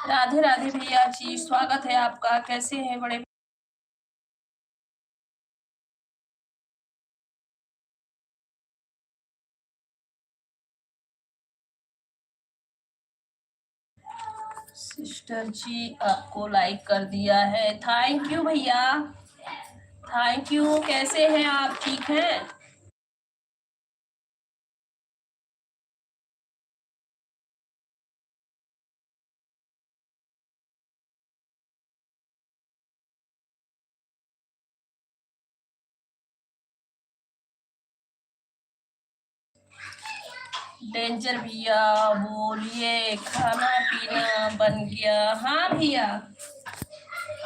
राधे राधे भैया जी, स्वागत है आपका। कैसे हैं बड़े? सिस्टर जी आपको लाइक कर दिया है, थैंक यू भैया, थैंक यू। कैसे हैं आप, ठीक हैं? डेंजर भैया बोलिए, खाना पीना बन गया? हाँ भैया,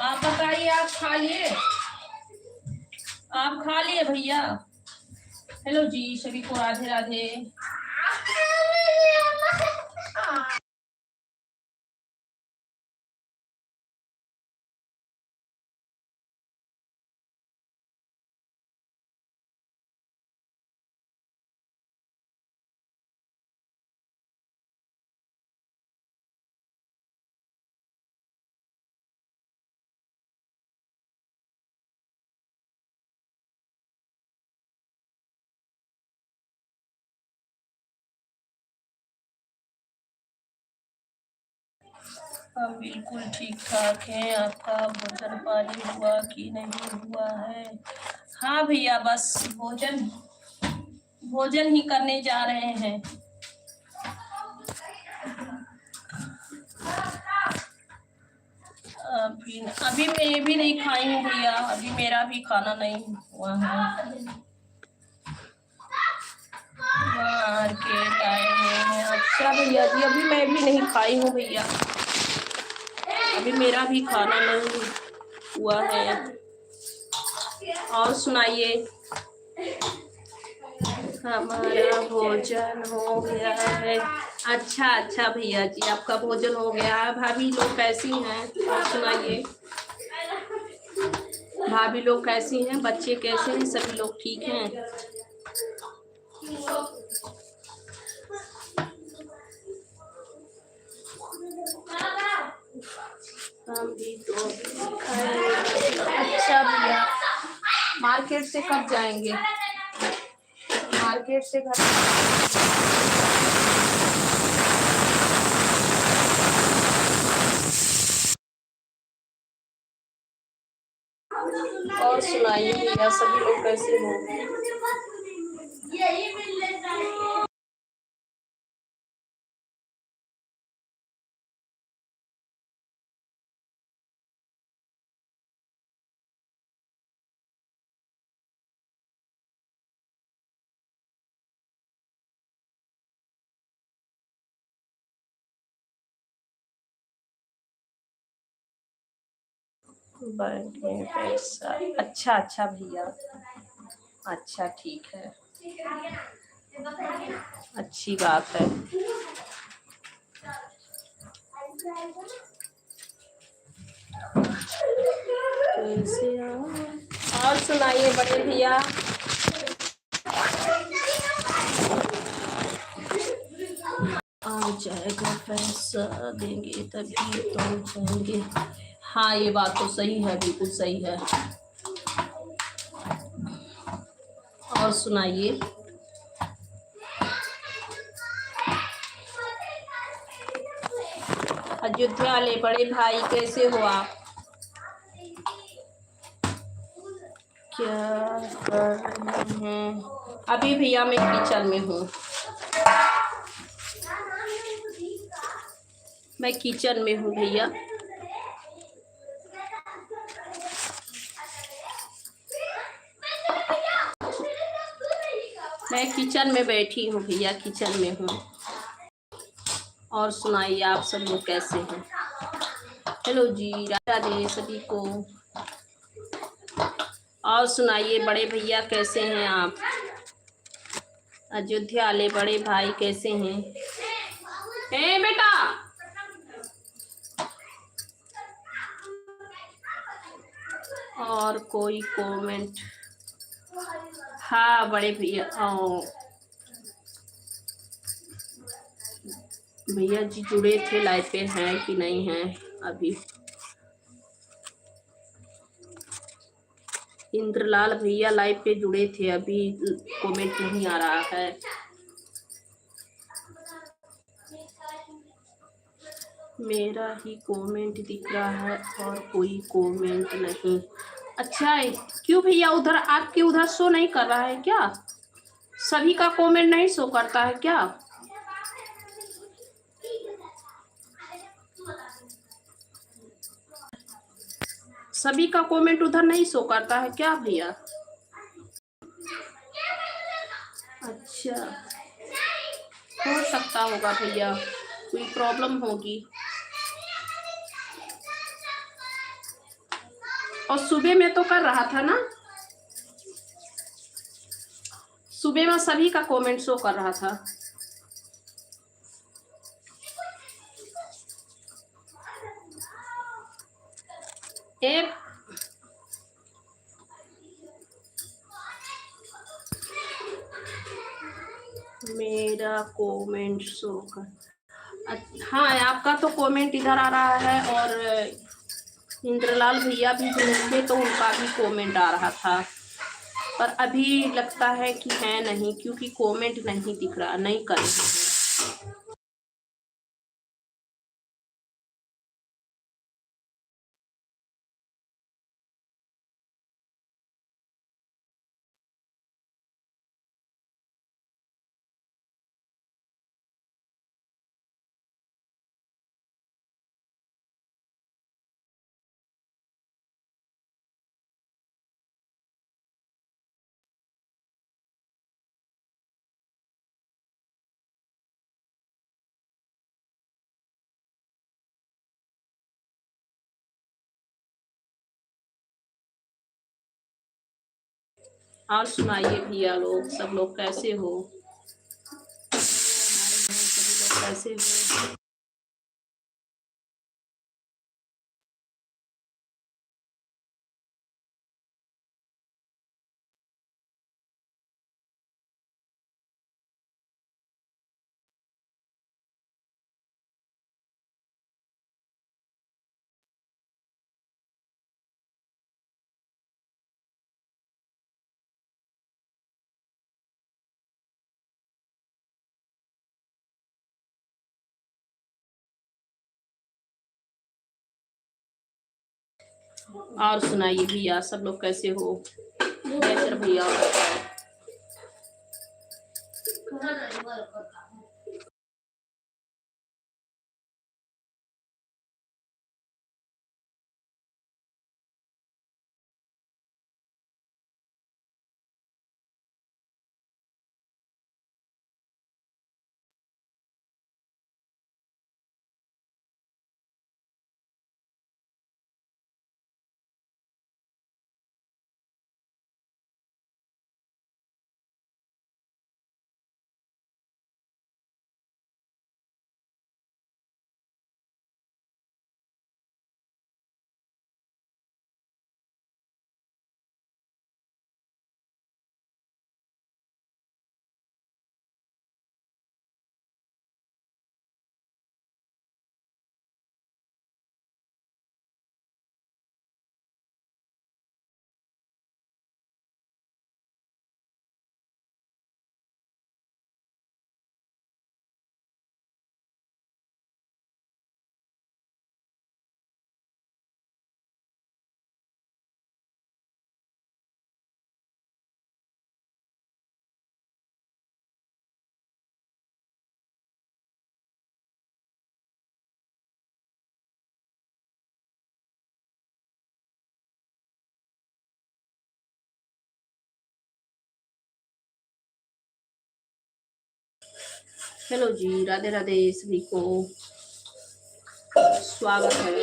आप बताइए, आप खा लिए? आप खा लिए भैया? हेलो जी, सभी को राधे राधे। हम बिल्कुल ठीक ठाक हैं। आपका भोजन पानी हुआ कि नहीं हुआ है? हाँ भैया, बस भोजन भोजन ही करने जा रहे हैं। अभी मैं भी नहीं खाई हूँ भैया, अभी मेरा भी खाना नहीं हुआ है। मार्केट आए हैं? अच्छा भैया जी, अभी मैं भी नहीं खाई हूँ भैया, अभी मेरा भी खाना नहीं हुआ है। और सुनाइए, हमारा भोजन हो गया है। अच्छा अच्छा भैया जी, आपका भोजन हो गया है। भाभी लोग कैसी हैं, और सुनाइए, भाभी लोग कैसी हैं, बच्चे कैसे हैं, सभी लोग ठीक हैं? हम भी तो अच्छा भैया, मार्केट से कब जाएंगे? मार्केट से घर और सुनाइए भैया, सभी लोग कैसे हो? बैंक में पैसा? अच्छा अच्छा भैया, अच्छा ठीक है, अच्छी बात है। और सुनाइए बड़े भैया। आ जाएगा पैसा, देंगे तभी तो जाएंगे। हाँ, ये बात तो सही है, बिल्कुल सही है। और सुनाइए, अयोध्या वाले बड़े भाई कैसे हो आप? क्या कर रहे हैं? अभी भैया मैं किचन में हूँ, मैं किचन में हूँ भैया। मैं किचन में बैठी हूँ भैया, किचन में हूँ। और सुनाइए, आप सब लोग कैसे हैं? हेलो जी, राधे सभी को। और सुनाइए बड़े भैया, कैसे हैं आप? अयोध्या वाले बड़े भाई कैसे हैं? ए बेटा, और कोई कमेंट? हाँ बड़े भैया, भैया जी जुड़े थे, लाइव पे हैं कि नहीं हैं अभी? इंद्रलाल भैया लाइव पे जुड़े थे, अभी कमेंट नहीं आ रहा है। मेरा ही कमेंट दिख रहा है और कोई कमेंट नहीं। अच्छा है, क्यों भैया उधर आपके उधर शो नहीं कर रहा है क्या? सभी का कमेंट नहीं शो करता है क्या? सभी का कमेंट उधर नहीं शो करता है क्या भैया? अच्छा, हो सकता होगा भैया, कोई प्रॉब्लम होगी। और सुबह में तो कर रहा था ना, सुबह में सभी का कमेंट शो कर रहा था। एक मेरा कमेंट शो कर, हाँ आपका तो कमेंट इधर आ रहा है, और इंद्रलाल भैया भी थे तो उनका भी कमेंट आ रहा था, पर अभी लगता है कि है नहीं, क्योंकि कमेंट नहीं दिख रहा, नहीं कर रहे हैं। और सुनाइए भैया, लोग सब लोग कैसे हो? सभी लोग कैसे हो? और सुनाइए भैया, सब लोग कैसे हो? भैया हेलो जी, राधे राधे सभी को, स्वागत है।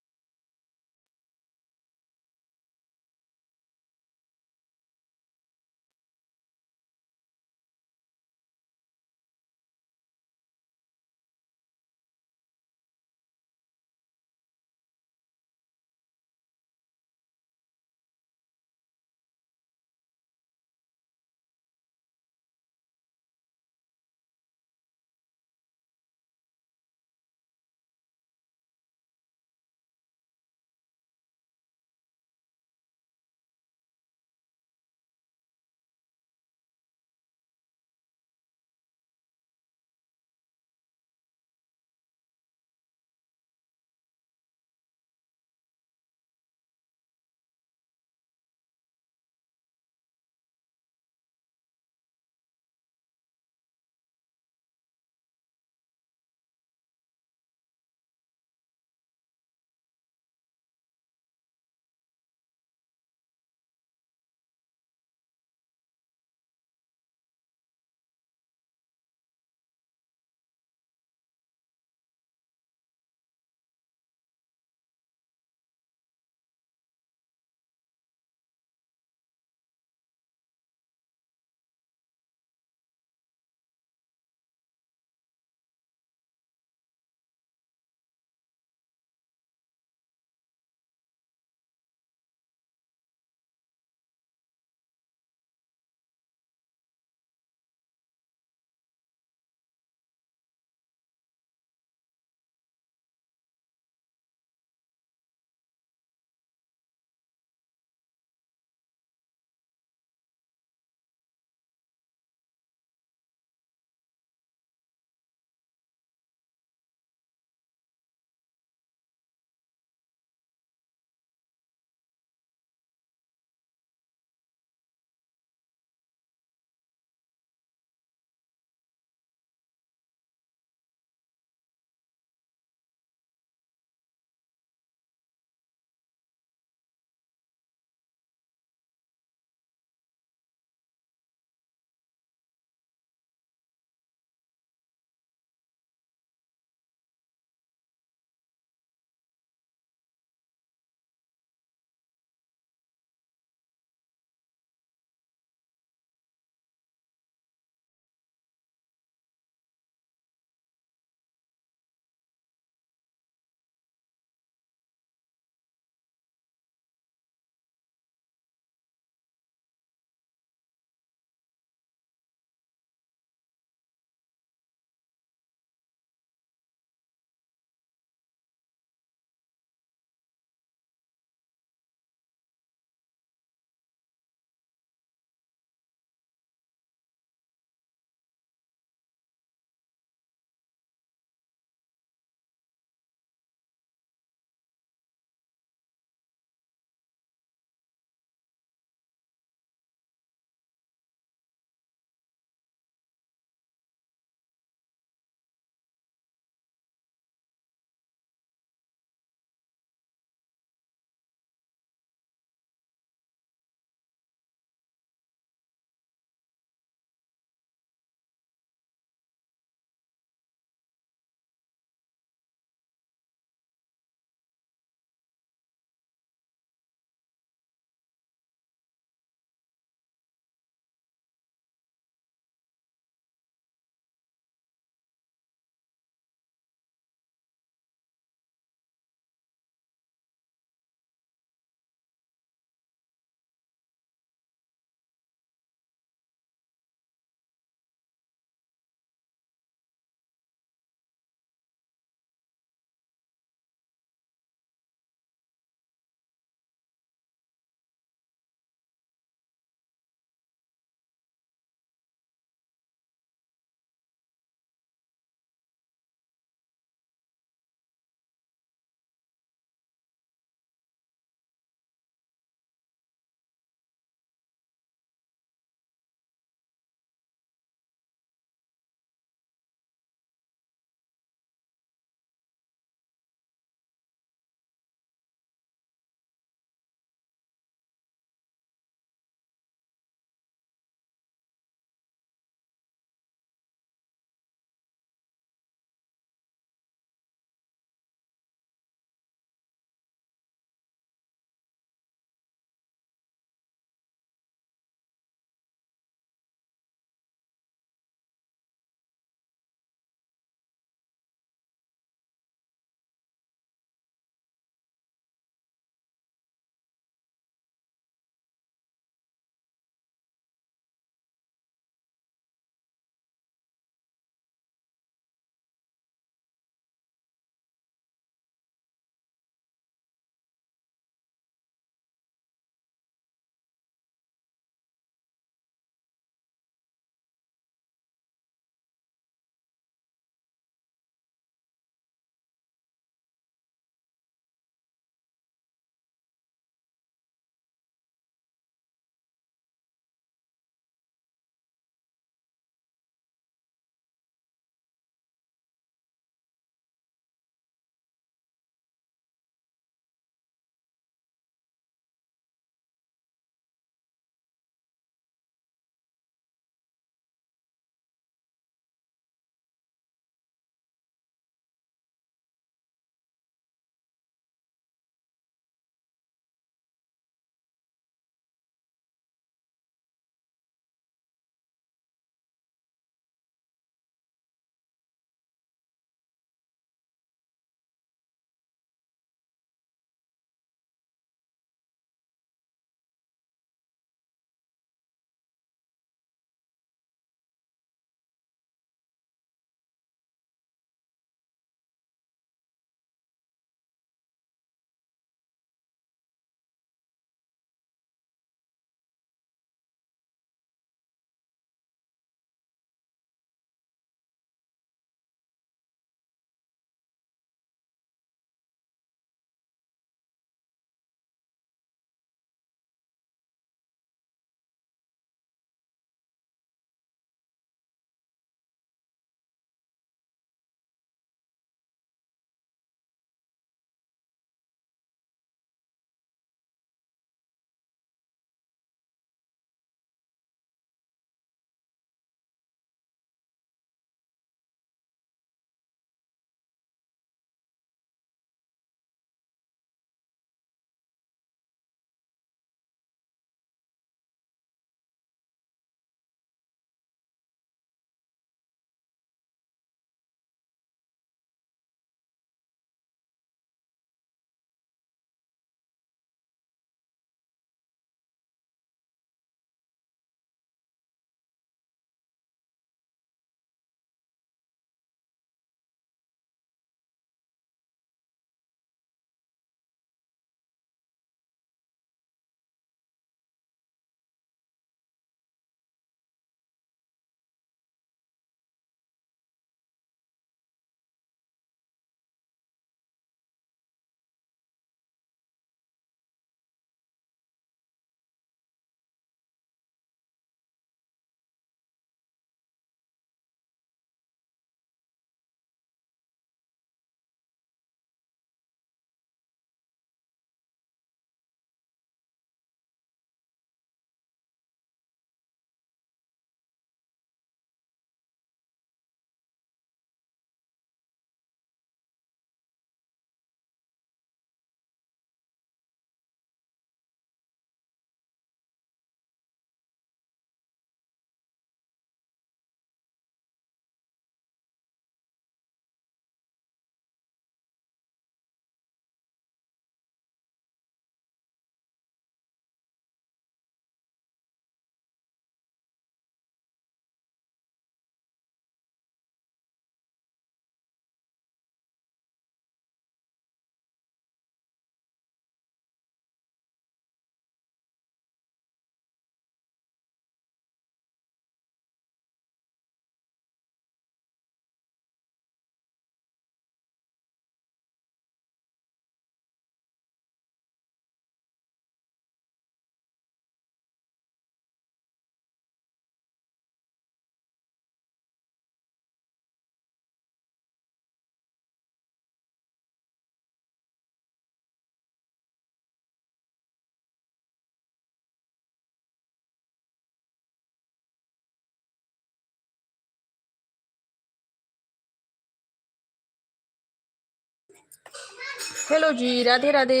हेलो जी, राधे राधे।